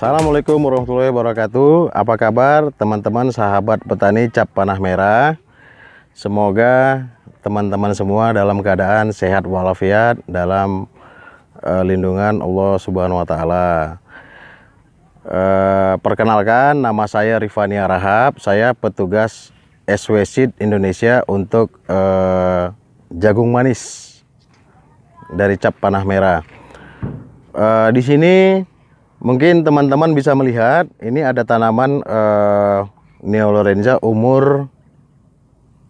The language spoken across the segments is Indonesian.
Assalamualaikum warahmatullahi wabarakatuh. Apa kabar teman-teman sahabat petani cap panah merah? Semoga teman-teman semua dalam keadaan sehat walafiat dalam lindungan Allah Subhanahu wa taala. Perkenalkan, nama saya Rifania Rahab. Saya petugas SW Seed Indonesia untuk jagung manis dari cap panah merah. Di sini mungkin teman-teman bisa melihat ini ada tanaman Neolorenza umur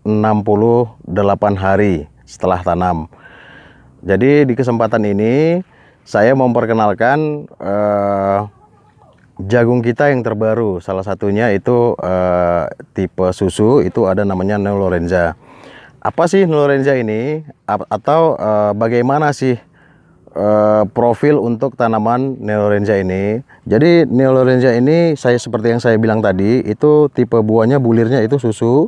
68 hari setelah tanam. Jadi di kesempatan ini saya mau memperkenalkan jagung kita yang terbaru. Salah satunya itu tipe susu, itu ada namanya Neolorenza. Apa sih Neolorenza ini? Atau bagaimana sih profil untuk tanaman Neolorenza ini? Jadi Neolorenza ini seperti yang saya bilang tadi, itu tipe buahnya bulirnya itu susu.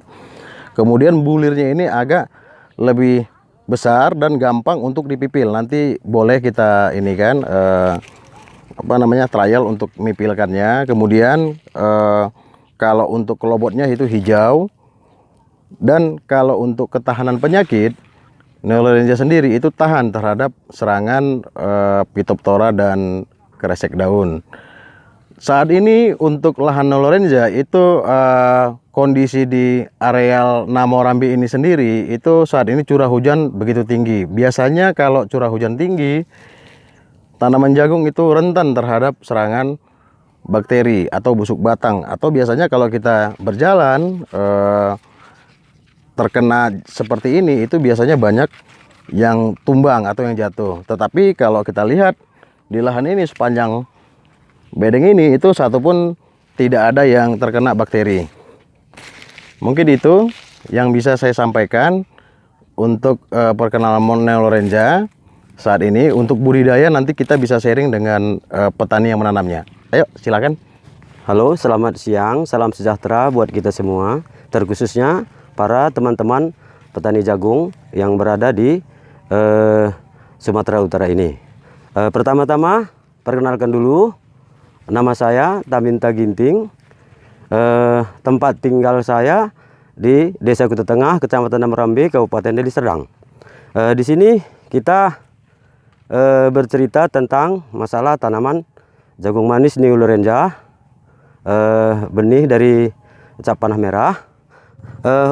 Kemudian bulirnya ini agak lebih besar dan gampang untuk dipipil. Nanti boleh kita ini kan trial untuk mipilkannya. Kemudian kalau untuk kelobotnya itu hijau. Dan kalau untuk ketahanan penyakit, Neolorenza sendiri itu tahan terhadap serangan Phytophthora dan kresek daun. Saat ini untuk lahan Neolorenza itu kondisi di areal Namorambi ini sendiri itu saat ini curah hujan begitu tinggi. Biasanya kalau curah hujan tinggi, tanaman jagung itu rentan terhadap serangan bakteri atau busuk batang. Atau biasanya kalau kita berjalan terkena seperti ini, itu biasanya banyak yang tumbang atau yang jatuh. Tetapi kalau kita lihat di lahan ini sepanjang bedeng ini, itu satu pun tidak ada yang terkena bakteri. Mungkin itu yang bisa saya sampaikan untuk perkenalan Neolorenza saat ini. Untuk budidaya nanti kita bisa sharing dengan petani yang menanamnya. Ayo silakan. Halo, selamat siang, salam sejahtera buat kita semua, terkhususnya para teman-teman petani jagung yang berada di Sumatera Utara ini. Pertama-tama perkenalkan dulu, nama saya Taminta Ginting. Tempat tinggal saya di Desa Kuta Tengah, Kecamatan Namorambi, Kabupaten Deli Serdang. Di sini kita bercerita tentang masalah tanaman jagung manis Neolorenza, benih dari cap panah merah.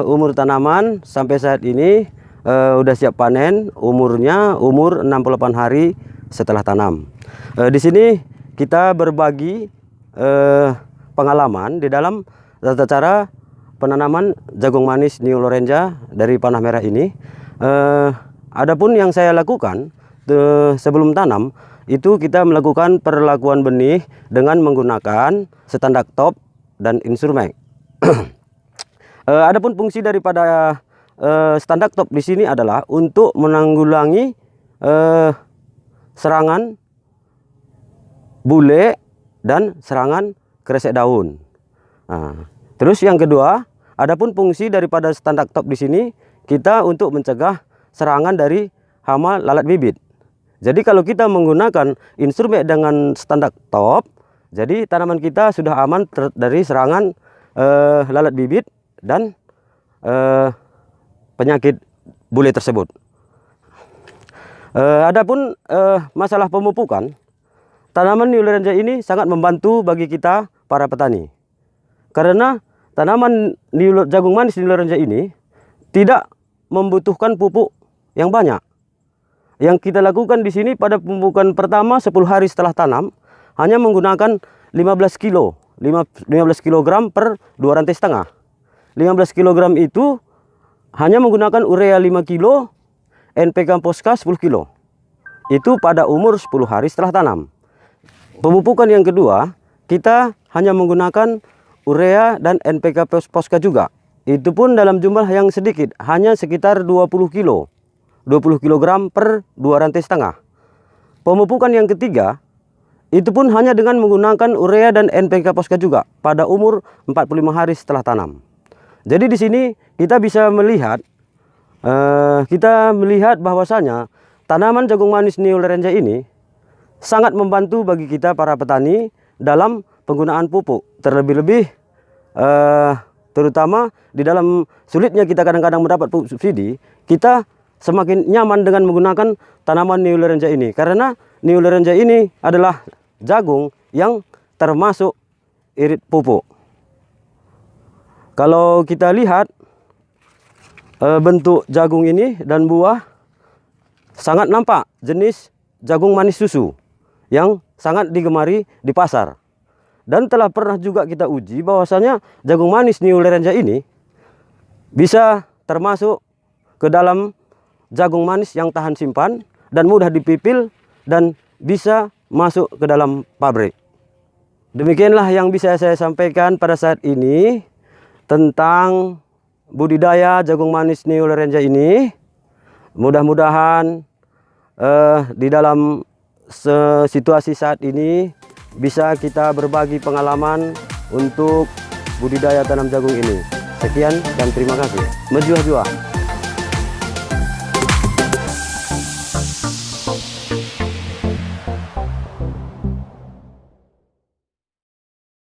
Umur tanaman sampai saat ini udah siap panen, umurnya umur 68 hari setelah tanam. Di sini kita berbagi pengalaman di dalam tata cara penanaman jagung manis Neolorenza dari panah merah ini. Adapun yang saya lakukan sebelum tanam itu kita melakukan perlakuan benih dengan menggunakan standar top dan instrumen. Adapun fungsi daripada standar top di sini adalah untuk menanggulangi serangan bule dan serangan kresek daun. Nah, terus yang kedua, adapun fungsi daripada standar top di sini kita untuk mencegah serangan dari hama lalat bibit. Jadi kalau kita menggunakan instrumen dengan standar top, jadi tanaman kita sudah aman dari serangan lalat bibit dan penyakit bule tersebut. Adapun masalah pemupukan, tanaman Neolorenza ini sangat membantu bagi kita para petani. Karena tanaman jagung manis Neolorenza ini tidak membutuhkan pupuk yang banyak. Yang kita lakukan di sini pada pemupukan pertama 10 hari setelah tanam hanya menggunakan 15 kg per 2 rantai setengah. 15 kg itu hanya menggunakan urea 5 kg, NPK Posca 10 kg. Itu pada umur 10 hari setelah tanam. Pemupukan yang kedua, kita hanya menggunakan urea dan NPK Posca juga. Itu pun dalam jumlah yang sedikit, hanya sekitar 20 kg. 20 kg per 2 rantai setengah. Pemupukan yang ketiga, itu pun hanya dengan menggunakan urea dan NPK Posca juga pada umur 45 hari setelah tanam. Jadi di sini kita bisa melihat bahwasanya tanaman jagung manis Neolorenza ini sangat membantu bagi kita para petani dalam penggunaan pupuk. Terlebih-lebih terutama di dalam sulitnya kita kadang-kadang mendapat pupuk subsidi, kita semakin nyaman dengan menggunakan tanaman Neolerenza ini. Karena Neolerenza ini adalah jagung yang termasuk irit pupuk. Kalau kita lihat bentuk jagung ini dan buah, sangat nampak jenis jagung manis susu yang sangat digemari di pasar. Dan telah pernah juga kita uji bahwasanya jagung manis Neolerenza ini bisa termasuk ke dalam jagung manis yang tahan simpan dan mudah dipipil dan bisa masuk ke dalam pabrik. Demikianlah yang bisa saya sampaikan pada saat ini tentang budidaya jagung manis Neolerenza ini. Mudah-mudahan di dalam situasi saat ini bisa kita berbagi pengalaman untuk budidaya tanam jagung ini. Sekian dan terima kasih. Menjuah-juah.